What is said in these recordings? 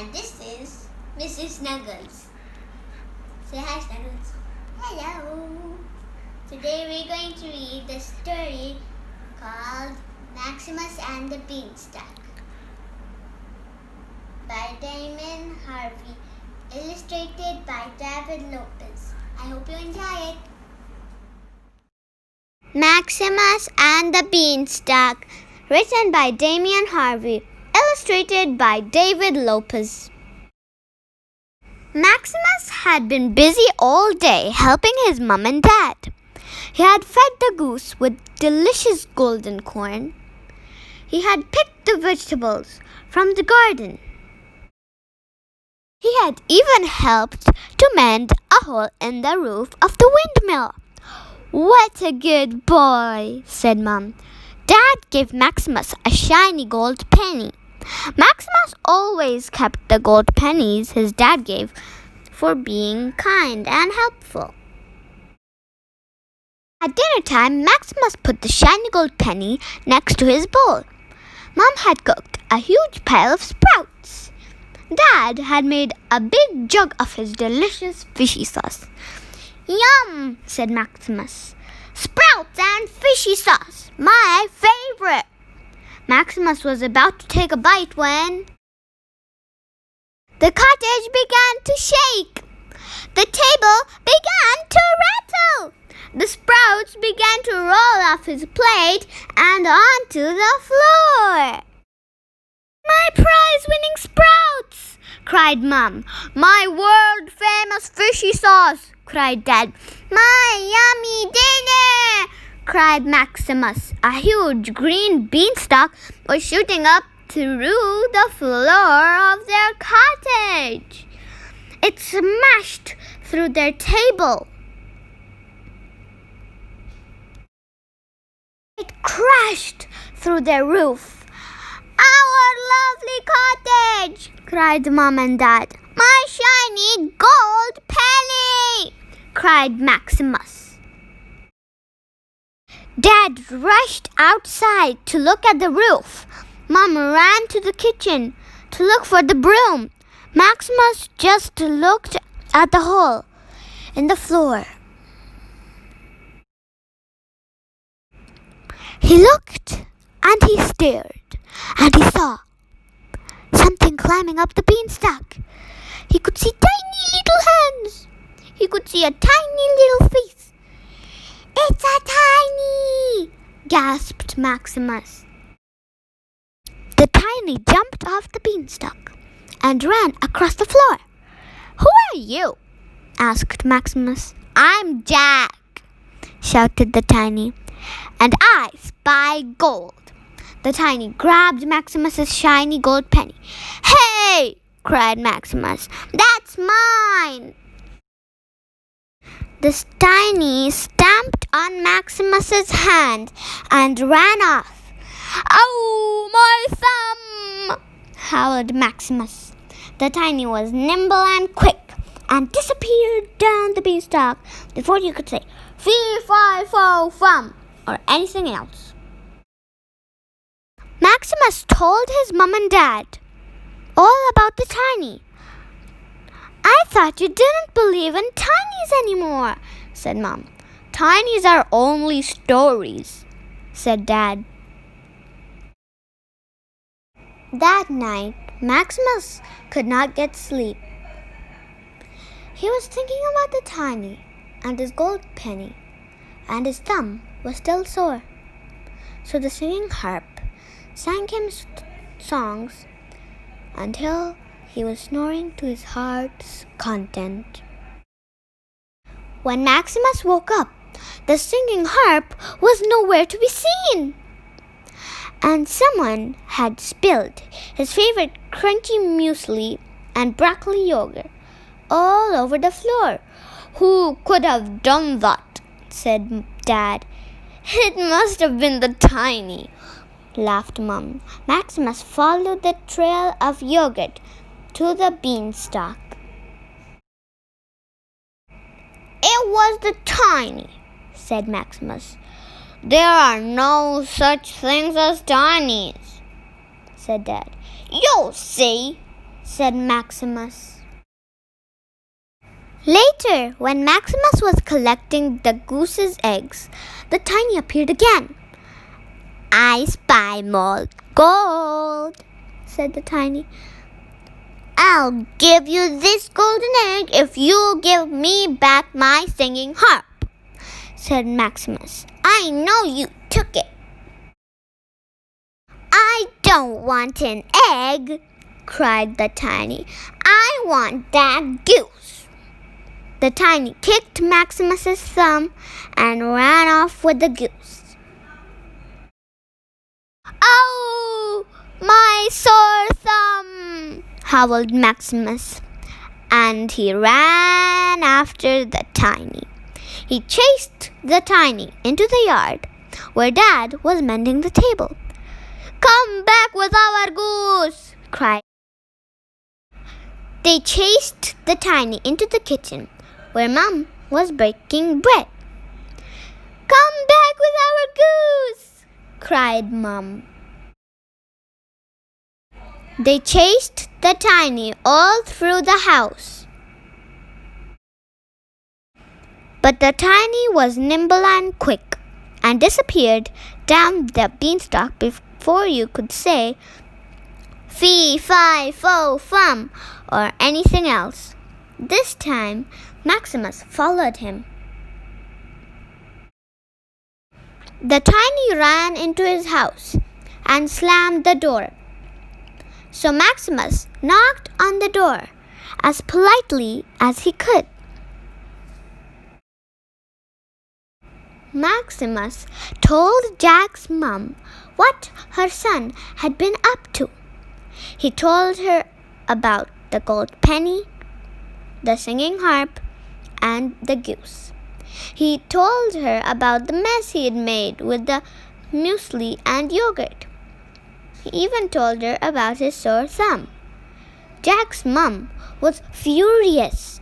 And this is Mrs. Snuggles. Say hi, Snuggles. Hello. Today we're going to read the story called Maximus and the Beanstalk by Damon Harvey, illustrated by David Lopez. I hope you enjoy it. Maximus and the Beanstalk, written by Damon Harvey, illustrated by David Lopez. Maximus had been busy all day helping his mom and dad. He had fed the goose with delicious golden corn. He had picked the vegetables from the garden. He had even helped to mend a hole in the roof of the windmill. "What a good boy," said Mom. Dad gave Maximus a shiny gold penny. Maximus always kept the gold pennies his dad gave for being kind and helpful. At dinner time, Maximus put the shiny gold penny next to his bowl. Mom had cooked a huge pile of sprouts. Dad had made a big jug of his delicious fishy sauce. "Yum," said Maximus. "Sprouts and fishy sauce, my favorite." Maximus was about to take a bite when the cottage began to shake. The table began to rattle. The sprouts began to roll off his plate and onto the floor. "My prize-winning sprouts!" cried Mom. "My world-famous fishy sauce!" cried Dad. "My yummy dinner!" cried Maximus. A huge green beanstalk was shooting up through the floor of their cottage. It smashed through their table. It crashed through their roof. "Our lovely cottage!" cried Mom and Dad. "My shiny gold penny!" cried Maximus. Dad rushed outside to look at the roof. Mom ran to the kitchen to look for the broom. Maximus just looked at the hole in the floor. He looked and he stared and he saw something climbing up the beanstalk. He could see tiny little hands. He could see a tiny little face. "It's a tiny!" gasped Maximus. The tiny jumped off the beanstalk and ran across the floor. "Who are you?" asked Maximus. "I'm Jack," shouted the tiny, "and I spy gold." The tiny grabbed Maximus's shiny gold penny. "Hey!" cried Maximus. "That's mine!" The tiny stamped on Maximus's hand and ran off. "Oh, my thumb!" howled Maximus. The tiny was nimble and quick and disappeared down the beanstalk before you could say "fee, fi, fo, fum" or anything else. Maximus told his mom and dad all about the tiny. "I thought you didn't believe in tinies anymore," said Mom. "Tinies are only stories," said Dad. That night, Maximus could not get sleep. He was thinking about the tiny and his gold penny, and his thumb was still sore. So the singing harp sang him songs until he was snoring to his heart's content. When Maximus woke up, the singing harp was nowhere to be seen, and someone had spilled his favorite crunchy muesli and broccoli yogurt all over the floor. "Who could have done that?" said Dad. "It must have been the tiny," laughed Mom. Maximus followed the trail of yogurt to the beanstalk. "It was the tiny," said Maximus. "There are no such things as tinies," said Dad. "You'll see," said Maximus. Later, when Maximus was collecting the goose's eggs, the Tiny appeared again. "I spy more gold," said the Tiny. "I'll give you this golden egg if you'll give me back my singing harp," said Maximus. "I know you took it." "I don't want an egg," cried the Tiny. "I want that goose." The Tiny kicked Maximus's thumb and ran off with the goose. "Oh, my sore thumb!" howled Maximus, and he ran after the Tiny. He chased the Tiny into the yard where Dad was mending the table. "Come back with our goose!" cried. They chased the Tiny into the kitchen where Mum was baking bread. "Come back with our goose!" cried Mum. They chased the Tiny all through the house. But the Tiny was nimble and quick and disappeared down the beanstalk before you could say "Fee, fi, fo, fum" or anything else. This time, Maximus followed him. The Tiny ran into his house and slammed the door. So Maximus knocked on the door as politely as he could. Maximus told Jack's mum what her son had been up to. He told her about the gold penny, the singing harp, and the goose. He told her about the mess he had made with the muesli and yogurt. He even told her about his sore thumb. Jack's mum was furious.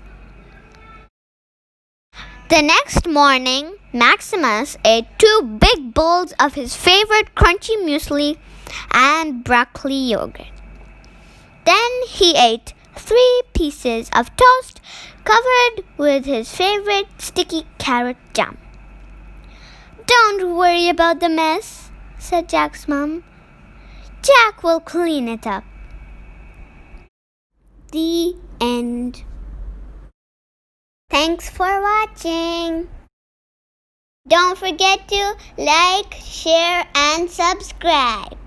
The next morning, Maximus ate 2 big bowls of his favorite crunchy muesli and broccoli yogurt. Then he ate 3 pieces of toast covered with his favorite sticky carrot jam. "Don't worry about the mess," said Jack's mum. "Jack will clean it up." The end. Thanks for watching. Don't forget to like, share, and subscribe.